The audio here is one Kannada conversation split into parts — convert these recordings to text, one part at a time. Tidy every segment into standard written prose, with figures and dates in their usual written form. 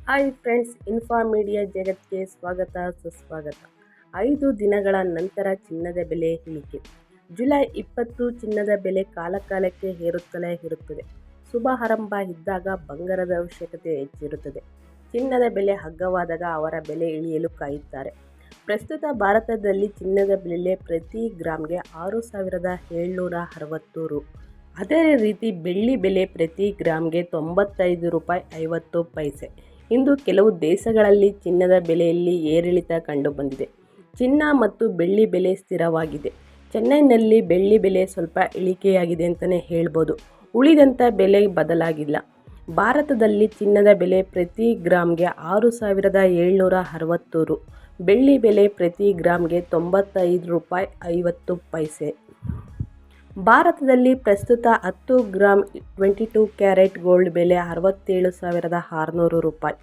ಹಾಯ್ ಫ್ರೆಂಡ್ಸ್, ಇನ್ಫಾ ಮೀಡಿಯಾ ಜಗತ್ಗೆ ಸ್ವಾಗತ ಸುಸ್ವಾಗತ. 5 ದಿನಗಳ ನಂತರ ಚಿನ್ನದ ಬೆಲೆ ಇಳಿಕೆ. ಜುಲೈ 20 ಚಿನ್ನದ ಬೆಲೆ ಕಾಲಕಾಲಕ್ಕೆ ಏರುತ್ತಲೇ ಇರುತ್ತದೆ. ಶುಭ ಆರಂಭ ಇದ್ದಾಗ ಬಂಗಾರದ ಅವಶ್ಯಕತೆ ಹೆಚ್ಚಿರುತ್ತದೆ. ಚಿನ್ನದ ಬೆಲೆ ಅಗ್ಗವಾದಾಗ ಅವರ ಬೆಲೆ ಇಳಿಯಲು ಕಾಯುತ್ತಾರೆ. ಪ್ರಸ್ತುತ ಭಾರತದಲ್ಲಿ ಚಿನ್ನದ ಬೆಲೆ ಪ್ರತಿ ಗ್ರಾಮ್ಗೆ 6,760 ರು. ಅದೇ ರೀತಿ ಬೆಳ್ಳಿ ಬೆಲೆ ಪ್ರತಿ ಗ್ರಾಮ್ಗೆ 95 ರೂಪಾಯಿ 50 ಪೈಸೆ. ಇಂದು ಕೆಲವು ದೇಶಗಳಲ್ಲಿ ಚಿನ್ನದ ಬೆಲೆಯಲ್ಲಿ ಏರಿಳಿತ ಕಂಡುಬಂದಿದೆ. ಚಿನ್ನ ಮತ್ತು ಬೆಳ್ಳಿ ಬೆಲೆ ಸ್ಥಿರವಾಗಿದೆ. ಚೆನ್ನೈನಲ್ಲಿ ಬೆಳ್ಳಿ ಬೆಲೆ ಸ್ವಲ್ಪ ಇಳಿಕೆಯಾಗಿದೆ ಅಂತಲೇ ಹೇಳ್ಬೋದು. ಉಳಿದಂಥ ಬೆಲೆ ಬದಲಾಗಿಲ್ಲ. ಭಾರತದಲ್ಲಿ ಚಿನ್ನದ ಬೆಲೆ ಪ್ರತಿ ಗ್ರಾಮ್ಗೆ 6,760 ರು. ಬೆಳ್ಳಿ ಬೆಲೆ ಪ್ರತಿ ಗ್ರಾಮ್ಗೆ 95 ರೂಪಾಯಿ 50 ಪೈಸೆ. ಭಾರತದಲ್ಲಿ ಪ್ರಸ್ತುತ 10 ಗ್ರಾಮ್ 22 ಕ್ಯಾರೆಟ್ ಗೋಲ್ಡ್ ಬೆಲೆ 67,600 ರೂಪಾಯಿ.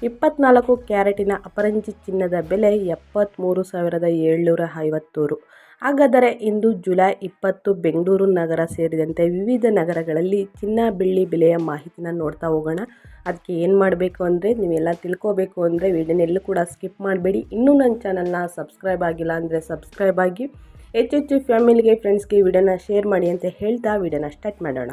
24 ಕ್ಯಾರೆಟಿನ ಅಪರಂಜಿ ಚಿನ್ನದ ಬೆಲೆ 73,750 ರು. ಹಾಗಾದರೆ ಇಂದು ಜುಲೈ 20 ಬೆಂಗಳೂರು ನಗರ ಸೇರಿದಂತೆ ವಿವಿಧ ನಗರಗಳಲ್ಲಿ ಚಿನ್ನ ಬೆಳ್ಳಿ ಬೆಲೆಯ ಮಾಹಿತಿನ ನೋಡ್ತಾ ಹೋಗೋಣ. ಅದಕ್ಕೆ ಏನು ಮಾಡಬೇಕು ಅಂದರೆ, ನೀವೆಲ್ಲ ತಿಳ್ಕೋಬೇಕು ಅಂದರೆ ವಿಡಿಯೋನೆಲ್ಲೂ ಕೂಡ ಸ್ಕಿಪ್ ಮಾಡಬೇಡಿ. ಇನ್ನೂ ನನ್ನ ಚಾನಲ್ನ ಸಬ್ಸ್ಕ್ರೈಬ್ ಆಗಿಲ್ಲ ಅಂದರೆ ಸಬ್ಸ್ಕ್ರೈಬ್ ಆಗಿ, ಹೆಚ್ಚೆಚ್ಚು ಫ್ಯಾಮಿಲಿಗೆ ಫ್ರೆಂಡ್ಸ್ಗೆ ವಿಡಿಯೋನ ಶೇರ್ ಮಾಡಿ ಅಂತ ಹೇಳ್ತಾ ವಿಡಿಯೋನ ಸ್ಟಾರ್ಟ್ ಮಾಡೋಣ.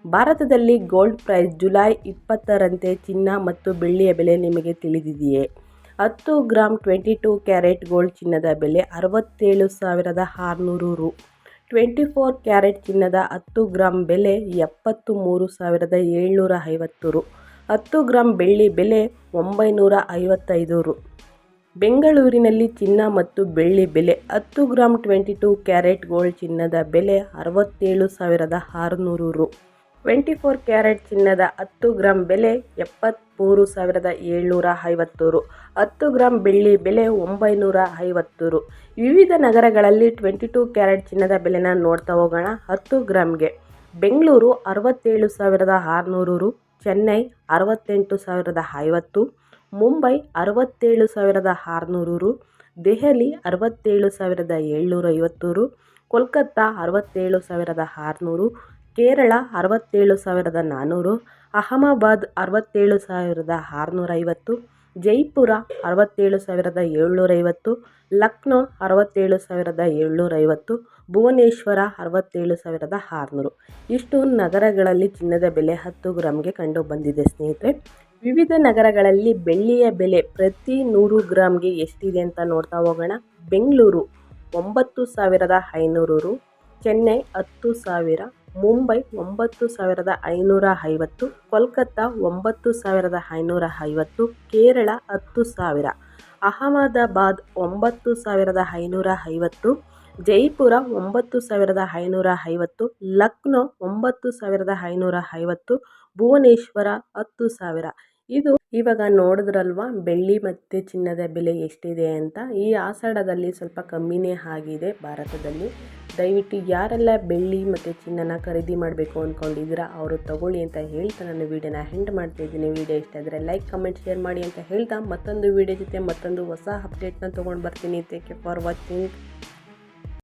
ಭಾರತದಲ್ಲಿ ಗೋಲ್ಡ್ ಪ್ರೈಸ್ ಜುಲೈ 20ರಂತೆ ಚಿನ್ನ ಮತ್ತು ಬೆಳ್ಳಿಯ ಬೆಲೆ ನಿಮಗೆ ತಿಳಿದಿದೆಯೇ? 10 ಗ್ರಾಮ್ 22 ಕ್ಯಾರೆಟ್ ಗೋಲ್ಡ್ ಚಿನ್ನದ ಬೆಲೆ 67,600 ರು. 24 ಕ್ಯಾರೆಟ್ ಚಿನ್ನದ 10 ಗ್ರಾಮ್ ಬೆಲೆ 73,750 ರು. 10 ಗ್ರಾಮ್ ಬೆಳ್ಳಿ ಬೆಲೆ 955 ರು. ಬೆಂಗಳೂರಿನಲ್ಲಿ ಚಿನ್ನ ಮತ್ತು ಬೆಳ್ಳಿ ಬೆಲೆ 10 ಗ್ರಾಮ್ 22 ಕ್ಯಾರೆಟ್ ಗೋಲ್ಡ್ ಚಿನ್ನದ ಬೆಲೆ 67,600 ರು. 24 ಕ್ಯಾರೆಟ್ ಚಿನ್ನದ 10 ಗ್ರಾಮ್ ಬೆಲೆ 73,750 ರು. 10 ಗ್ರಾಮ್ ಬೆಳ್ಳಿ ಬೆಲೆ 950 ರು. ವಿವಿಧ ನಗರಗಳಲ್ಲಿ 22 ಕ್ಯಾರೆಟ್ ಚಿನ್ನದ ಬೆಲೆನ ನೋಡ್ತಾ ಹೋಗೋಣ. 10 ಗ್ರಾಮ್ಗೆ ಬೆಂಗಳೂರು 67,600 ರು. ಚೆನ್ನೈ 68,050. ಮುಂಬೈ 67,600 ರು. ದೆಹಲಿ 67,750 ರು. ಕೋಲ್ಕತ್ತಾ 67,600. ಕೇರಳ 67,400. ಅಹಮದಾಬಾದ್ 67,650. ಜೈಪುರ 67,750. ಲಕ್ನೋ 67,750. ಭುವನೇಶ್ವರ 67,600. ಇಷ್ಟು ನಗರಗಳಲ್ಲಿ ಚಿನ್ನದ ಬೆಲೆ 10 ಗ್ರಾಮ್ಗೆ ಕಂಡು ಬಂದಿದೆ ಸ್ನೇಹಿತರೆ. ವಿವಿಧ ನಗರಗಳಲ್ಲಿ ಬೆಳ್ಳಿಯ ಬೆಲೆ ಪ್ರತಿ 100 ಗ್ರಾಮ್ಗೆ ಎಷ್ಟಿದೆ ಅಂತ ನೋಡ್ತಾ ಹೋಗೋಣ. ಬೆಂಗಳೂರು 9,500 ರು. ಚೆನ್ನೈ 10,000. ಮುಂಬೈ 9,550. ಕೋಲ್ಕತ್ತಾ 9,550. ಕೇರಳ 10,000. ಅಹಮದಾಬಾದ್ 9,550. ಜೈಪುರ 9,550. ಲಕ್ನೋ 9,550. ಭುವನೇಶ್ವರ 10,000. ಇದು ಇವಾಗ ನೋಡಿದ್ರಲ್ವಾ ಬೆಳ್ಳಿ ಮತ್ತು ಚಿನ್ನದ ಬೆಲೆ ಎಷ್ಟಿದೆ ಅಂತ. ಈ ಆಷಾಢದಲ್ಲಿ ಸ್ವಲ್ಪ ಕಮ್ಮಿನೇ ಆಗಿದೆ ಭಾರತದಲ್ಲಿ. ದಯವಿಟ್ಟು ಯಾರೆಲ್ಲ ಬೆಳ್ಳಿ ಮತ್ತು ಚಿನ್ನನ ಖರೀದಿ ಮಾಡಬೇಕು ಅಂದ್ಕೊಂಡಿದ್ದೀರಾ ಅವರು ತಗೊಳ್ಳಿ ಅಂತ ಹೇಳ್ತಾ ನಾನು ವಿಡಿಯೋನ ಎಂಡ್ ಮಾಡ್ತಾ ಇದ್ದೀನಿ. ವಿಡಿಯೋ ಇಷ್ಟ ಆದರೆ ಲೈಕ್ ಕಮೆಂಟ್ ಶೇರ್ ಮಾಡಿ ಅಂತ ಹೇಳ್ತಾ ಮತ್ತೊಂದು ವಿಡಿಯೋ ಜೊತೆ ಮತ್ತೊಂದು ಹೊಸ ಅಪ್ಡೇಟ್ನ ತೊಗೊಂಡು ಬರ್ತೀನಿ. Thank you for watching.